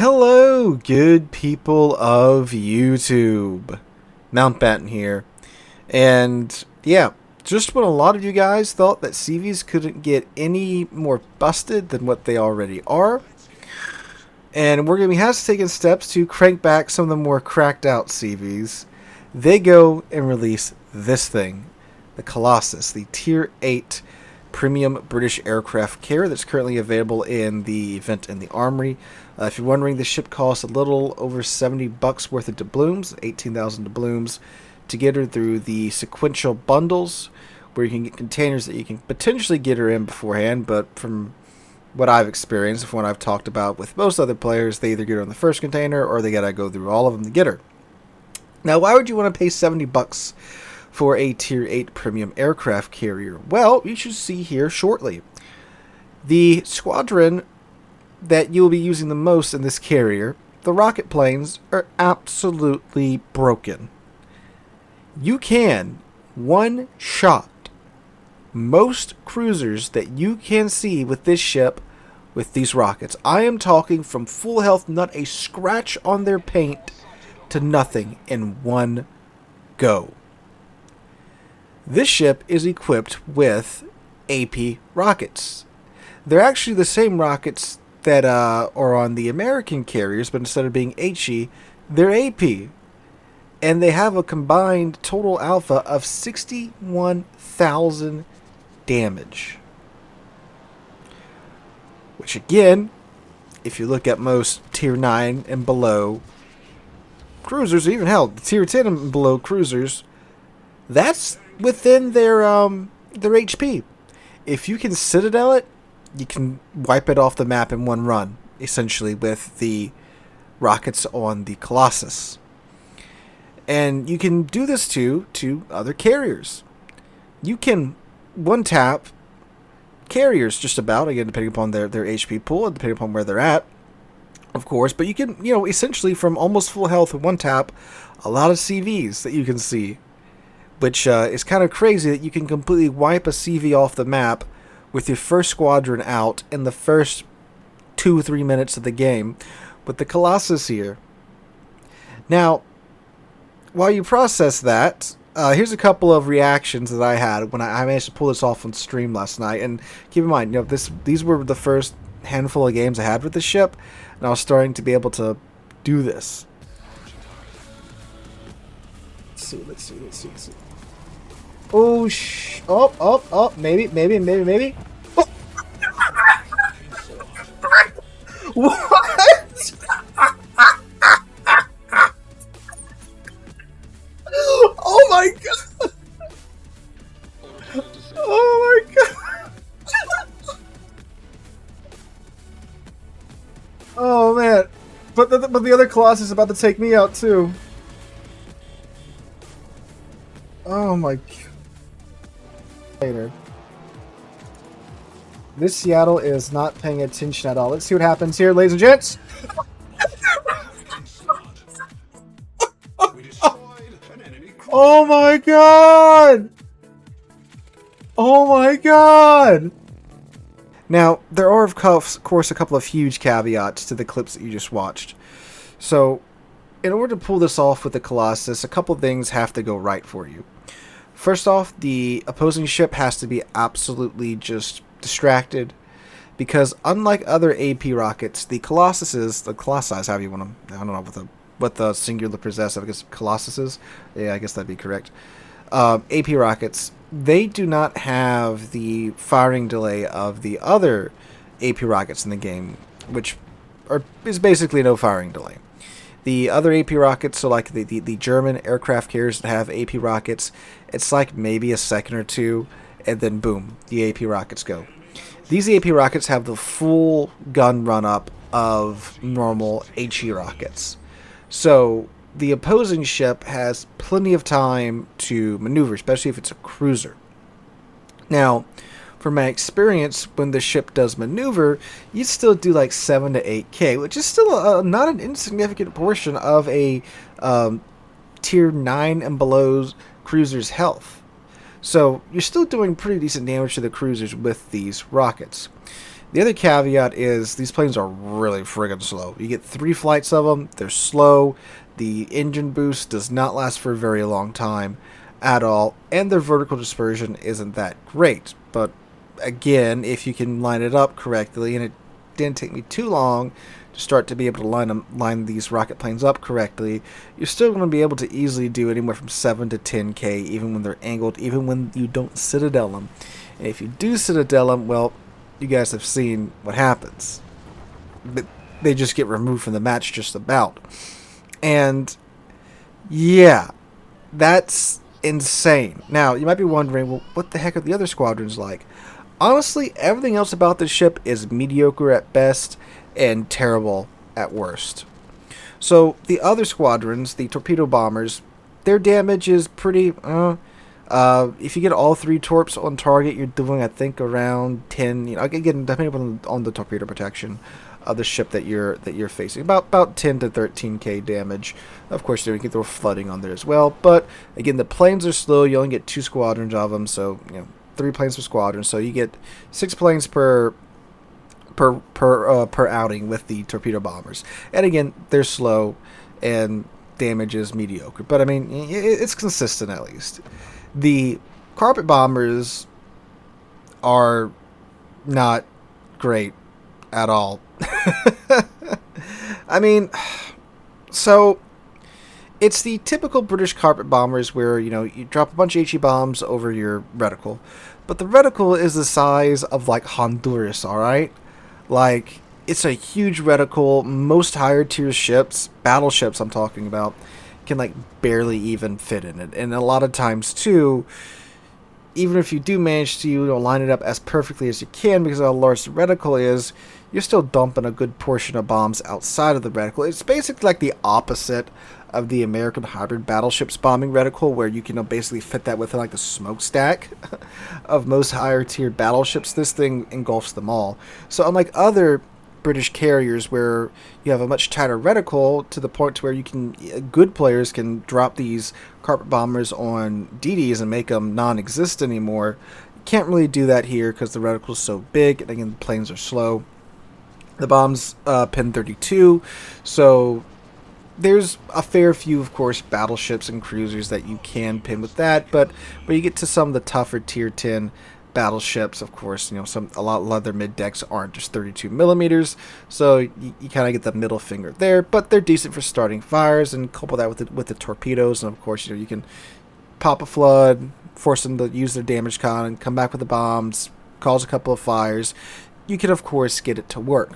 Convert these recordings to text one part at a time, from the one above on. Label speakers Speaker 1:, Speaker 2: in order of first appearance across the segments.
Speaker 1: Hello, good people of YouTube. Mountbatten here. And yeah, just when a lot of you guys thought that CVs couldn't get any more busted than what they already are, and we're going to be taking steps to crank back some of the more cracked out CVs, they go and release this thing, the Colossus, the Tier 8 premium British aircraft carrier that's currently available in the event in the Armory. If you're wondering, the ship costs a little over $70 worth of doubloons, 18,000 doubloons, to get her through the sequential bundles, where you can get containers that you can potentially get her in beforehand, but from what I've experienced, from what I've talked about with most other players, they either get her in the first container or they gotta go through all of them to get her. Now, why would you want to pay $70 for a Tier 8 premium aircraft carrier? Well, you should see here shortly. The squadron that you'll be using the most in this carrier, the rocket planes, are absolutely broken. You can one-shot most cruisers that you can see with this ship with these rockets. I am talking from full health, not a scratch on their paint, to nothing in one go. This ship is equipped with AP rockets. They're actually the same rockets that are on the American carriers, but instead of being HE, they're AP. And they have a combined total alpha of 61,000 damage. Which again, if you look at most Tier 9 and below cruisers, or even hell, Tier 10 and below cruisers, that's within their HP. If you can Citadel it, you can wipe it off the map in one run, essentially, with the rockets on the Colossus. And you can do this to other carriers. You can one-tap carriers just about, again, depending upon their HP pool and depending upon where they're at, of course. But you can, essentially from almost full health with one tap, a lot of CVs that you can see. Which is kind of crazy that you can completely wipe a CV off the map with your first squadron out in the first 2-3 minutes of the game with the Colossus here. Now, while you process that, here's a couple of reactions that I had when I managed to pull this off on stream last night. And keep in mind, these were the first handful of games I had with the ship, and I was starting to be able to do this. Let's see. Oh, maybe. Oh. What? Oh my god! Oh my god! Oh man! But the other Colossus is about to take me out too. Oh my god. Later. This Seattle is not paying attention at all. Let's see what happens here, ladies and gents. Oh my god! Oh my god! Now, there are, of course, a couple of huge caveats to the clips that you just watched. So, in order to pull this off with the Colossus, a couple things have to go right for you. First off, the opposing ship has to be absolutely just distracted, because unlike other AP rockets, the Colossuses, the Colossi, however you want to, I don't know what the singular possessive, I guess Colossuses, yeah, I guess that'd be correct. AP rockets, they do not have the firing delay of the other AP rockets in the game, which is basically no firing delay. The other AP rockets, so like the German aircraft carriers that have AP rockets, it's like maybe a second or two, and then boom, the AP rockets go. These AP rockets have the full gun run-up of normal HE rockets. So the opposing ship has plenty of time to maneuver, especially if it's a cruiser. Now, from my experience, when the ship does maneuver, you still do like 7 to 8k, which is still not an insignificant portion of a Tier 9 and below cruiser's health. So you're still doing pretty decent damage to the cruisers with these rockets. The other caveat is these planes are really friggin' slow. You get 3 flights of them, they're slow, the engine boost does not last for a very long time at all, and their vertical dispersion isn't that great. But again, if you can line it up correctly, and it didn't take me too long to start to be able to line these rocket planes up correctly, you're still going to be able to easily do anywhere from 7 to 10k, even when they're angled, even when you don't citadel them. And if you do citadel them, well, you guys have seen what happens. But they just get removed from the match just about. And yeah, that's insane. Now, you might be wondering, well, what the heck are the other squadrons like? Honestly, everything else about this ship is mediocre at best and terrible at worst. So the other squadrons, the torpedo bombers, their damage is pretty... if you get all 3 torps on target, you're doing, I think, around 10. You know, again, depending on the torpedo protection of the ship that you're facing, about 10 to 13k damage. Of course, you get the flooding on there as well. But again, the planes are slow. You only get 2 squadrons of them, so 3 planes per squadron. So you get 6 planes per outing with the torpedo bombers. And again, they're slow and damage is mediocre. But I mean, it's consistent at least. The carpet bombers are not great at all. I mean, so it's the typical British carpet bombers where, you drop a bunch of HE bombs over your reticle. But the reticle is the size of, like, Honduras, alright? Like, it's a huge reticle. Most higher tier ships, battleships I'm talking about, can like barely even fit in it. And a lot of times too, even if you do manage to line it up as perfectly as you can because of how large the reticle is, you're still dumping a good portion of bombs outside of the reticle. It's basically like the opposite of the American hybrid battleships bombing reticle, where you can basically fit that within like the smokestack of most higher tier battleships. This thing engulfs them all. So unlike other British carriers where you have a much tighter reticle to the point to where good players can drop these carpet bombers on DDs and make them non-existent anymore, you can't really do that here because the reticle is so big, and again, the planes are slow. The bombs pin 32, so there's a fair few, of course, battleships and cruisers that you can pin with that, but when you get to some of the tougher tier 10 battleships, of course, a lot of their mid decks aren't just 32 millimeters, so you kind of get the middle finger there. But they're decent for starting fires, and couple that with the torpedoes, and of course, you can pop a flood, force them to use their damage con, and come back with the bombs, cause a couple of fires. You can, of course, get it to work.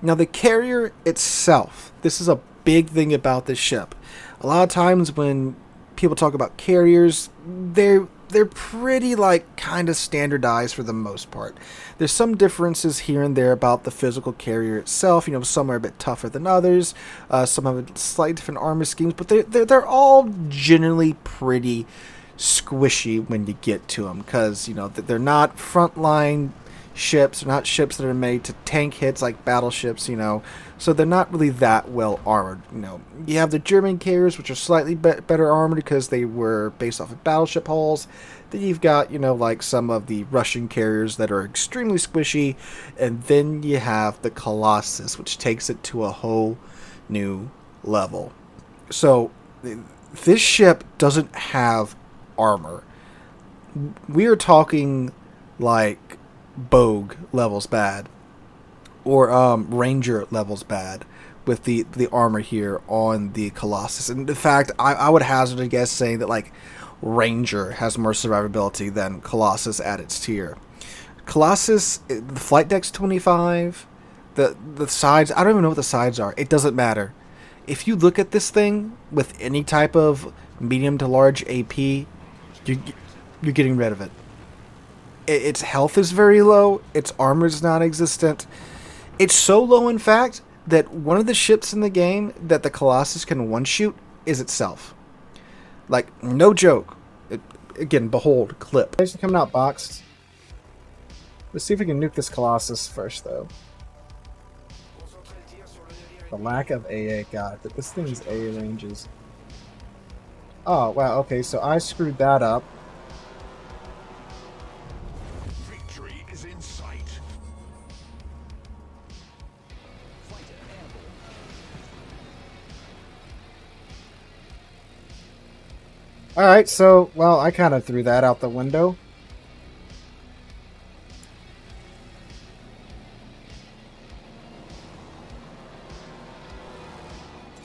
Speaker 1: Now, the carrier itself, this is a big thing about this ship. A lot of times when people talk about carriers, they're pretty kind of standardized for the most part. There's some differences here and there about the physical carrier itself. Some are a bit tougher than others. Some have slightly different armor schemes, but they're all generally pretty squishy when you get to them, because they're not frontline ships. They're not ships that are made to tank hits like battleships. So they're not really that well armored. You have the German carriers, which are slightly better armored because they were based off of battleship hulls. Then you've got, like some of the Russian carriers that are extremely squishy. And then you have the Colossus, which takes it to a whole new level. So this ship doesn't have armor. We are talking like Bogue levels bad, or Ranger levels bad with the armor here on the Colossus. And in fact, I would hazard a guess saying that Ranger has more survivability than Colossus at its tier. Colossus, the flight deck's 25. The sides, I don't even know what the sides are. It doesn't matter. If you look at this thing with any type of medium to large AP, you're getting rid of it. Its health is very low. Its armor is non-existent. It's so low, in fact, that one of the ships in the game that the Colossus can one-shoot is itself. No joke. Again, behold, clip. It's coming out boxed. Let's see if we can nuke this Colossus first, though. The lack of AA. God, this thing's AA ranges. Oh, wow, okay, so I screwed that up. Alright, so, well, I kind of threw that out the window.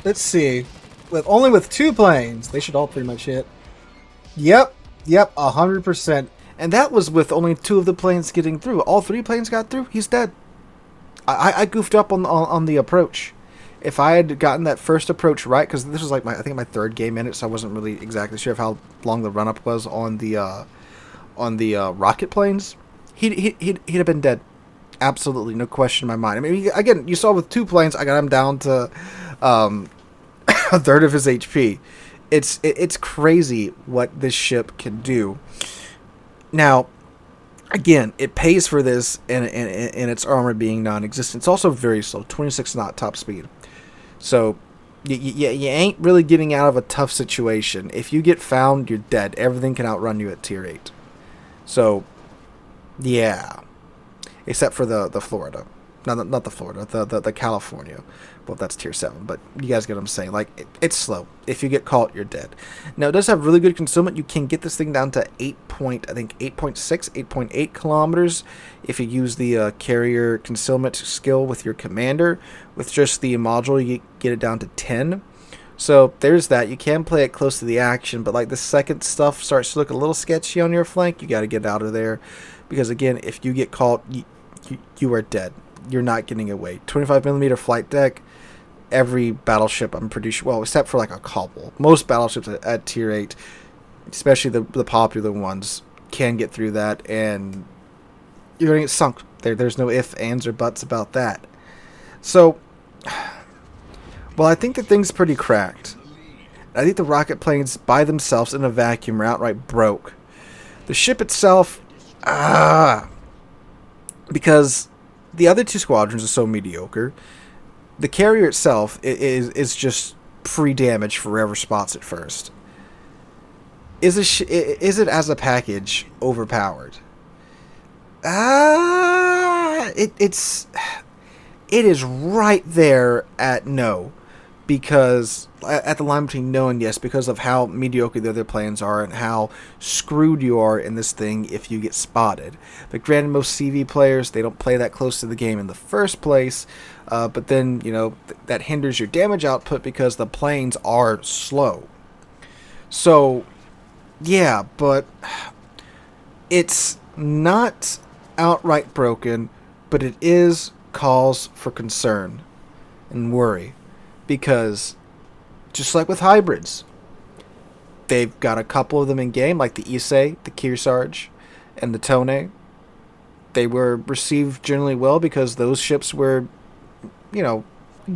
Speaker 1: Let's see. Only with 2 planes, they should all pretty much hit. Yep, 100%. And that was with only 2 of the planes getting through. All 3 planes got through, he's dead. I goofed up on the approach. If I had gotten that first approach right, because this was like I think my 3rd game in it, so I wasn't really exactly sure of how long the run up was on the rocket planes, he'd have been dead. Absolutely, no question in my mind. I mean, again, you saw with 2 planes, I got him down to a third of his HP. It's crazy what this ship can do. Now, again, it pays for this in its armor being non-existent. It's also very slow, 26 knot top speed. So you ain't really getting out of a tough situation. If you get found, you're dead. Everything can outrun you at tier 8. So, yeah. Except for the Florida. Not the Florida, the California. Well, that's tier 7, but you guys get what I'm saying. Like, it's slow. If you get caught, you're dead. Now, it does have really good concealment. You can get this thing down to 8.8 kilometers if you use the carrier concealment skill with your commander. With just the module, you get it down to 10. So, there's that. You can play it close to the action, but like the second stuff starts to look a little sketchy on your flank, you got to get out of there. Because, again, if you get caught, you are dead. You're not getting away. 25mm flight deck. Every battleship, I'm pretty sure, well, except for like a couple, most battleships at tier 8, especially the popular ones, can get through that, and you're going to get sunk. There's no ifs, ands, or buts about that. So, well, I think the thing's pretty cracked. I think the rocket planes by themselves in a vacuum are outright broke. The ship itself, because the other 2 squadrons are so mediocre. The carrier itself is just pre-damaged for wherever spots it first. Is it as a package overpowered? It is right there at no, because at the line between no and yes, because of how mediocre the other planes are and how screwed you are in this thing if you get spotted. But granted, most CV players, they don't play that close to the game in the first place, but then, you know, that hinders your damage output because the planes are slow. So, yeah, but it's not outright broken, but it is cause for concern and worry. Because, just like with hybrids, they've got a couple of them in game, like the Issei, the Kearsarge, and the Tone. They were received generally well because those ships were, you know,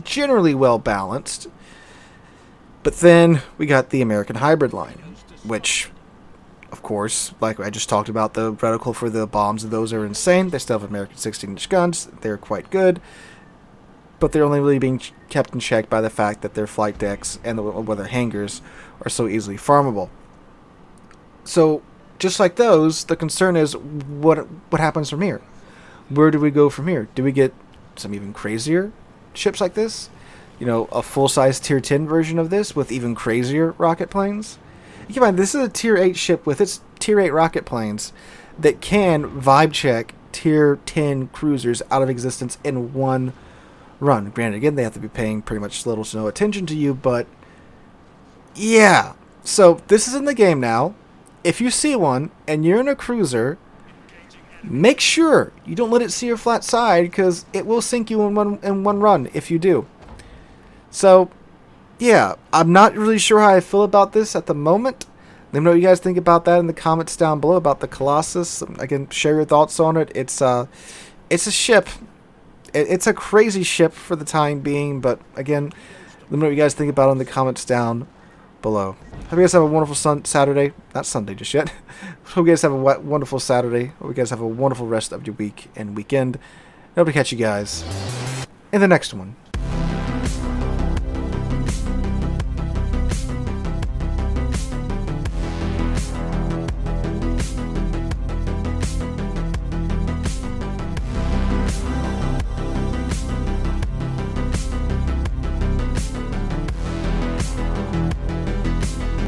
Speaker 1: generally well balanced. But then we got the American hybrid line, which, of course, like I just talked about, the reticle for the bombs of those are insane. They still have American 16-inch guns. They're quite good. But they're only really being kept in check by the fact that their flight decks and their hangars are so easily farmable. So, just like those, the concern is what happens from here? Where do we go from here? Do we get some even crazier ships like this? You know, a full-size tier 10 version of this with even crazier rocket planes? Keep in mind, this is a tier 8 ship with its tier 8 rocket planes that can vibe check tier 10 cruisers out of existence in one run. Granted, again, they have to be paying pretty much little to no attention to you, but yeah. So this is in the game now. If you see one and you're in a cruiser, make sure you don't let it see your flat side, because it will sink you in one run if you do. So yeah, I'm not really sure how I feel about this at the moment. Let me know what you guys think about that in the comments down below about the Colossus. Again, share your thoughts on it. It's a ship. It's a crazy ship for the time being, but again, let me know what you guys think about it in the comments down below. Hope you guys have a wonderful Saturday. Not Sunday just yet. Hope you guys have a wonderful Saturday. Hope you guys have a wonderful rest of your week and weekend. And hope to catch you guys in the next one.